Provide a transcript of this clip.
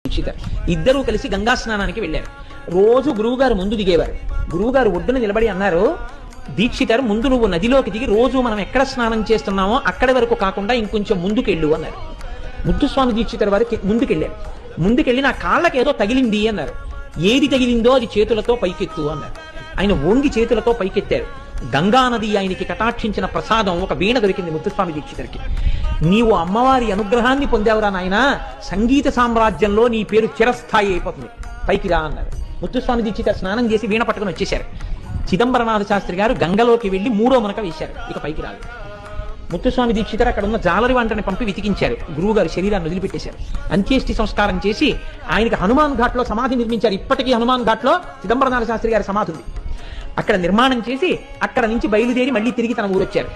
దీక్షితర్ ఇద్దరూ కలిసి గంగా స్నానానికి వెళ్ళారు. రోజు గురువుగారు ముందు దిగేవారు. గురువుగారు ఒడ్డున నిలబడి అన్నారు, దీక్షితర్ ముందు నువ్వు నదిలోకి దిగి రోజు మనం ఎక్కడ స్నానం చేస్తున్నామో అక్కడి వరకు కాకుండా ఇంకొంచెం ముందుకెళ్ళు అన్నారు. ముద్దుస్వామి దీక్షితర్ వారికి ముందుకెళ్ళారు. ముందుకెళ్ళి నా కాళ్ళకి ఏదో తగిలింది అన్నారు. ఏది తగిలిందో అది చేతులతో పైకెత్తు అన్నారు. ఆయన వంగి చేతులతో పైకెత్తారు. గంగా నది ఆయనకి కటాక్షించిన ప్రసాదం ఒక వీణ దొరికింది ముద్దుస్వామి దీక్షితర్కి. నీవు అమ్మవారి అనుగ్రహాన్ని పొందావురా నాయన, సంగీత సామ్రాజ్యంలో నీ పేరు చిరస్థాయి అయిపోతుంది, పైకి రా అన్నారు. ముద్దుస్వామి దీక్షితర్ స్నానం చేసి వీణ పట్టుకుని వచ్చేశారు. చిదంబరనాథ శాస్త్రి గారు గంగలోకి వెళ్లి 3వ మునక వేశారు. ఇక పైకి రాలేదు. ముత్తుస్వామి దీక్షితర్ అక్కడ ఉన్న జాలరి వంటని పంపి వెతికించారు. గురువు గారు శరీరాన్ని వదిలిపెట్టేశారు. అంత్యేష్టి సంస్కారం చేసి ఆయనకి హనుమాన్ ఘాట్ లో సమాధి నిర్మించారు. ఇప్పటికీ హనుమాన్ ఘాట్ లో చిదంబరనాథ శాస్త్రి గారి సమాధి ఉంది. అక్కడ నిర్మాణం చేసి అక్కడ నుంచి బయలుదేరి మళ్ళీ తిరిగి తన ఊరొచ్చారు.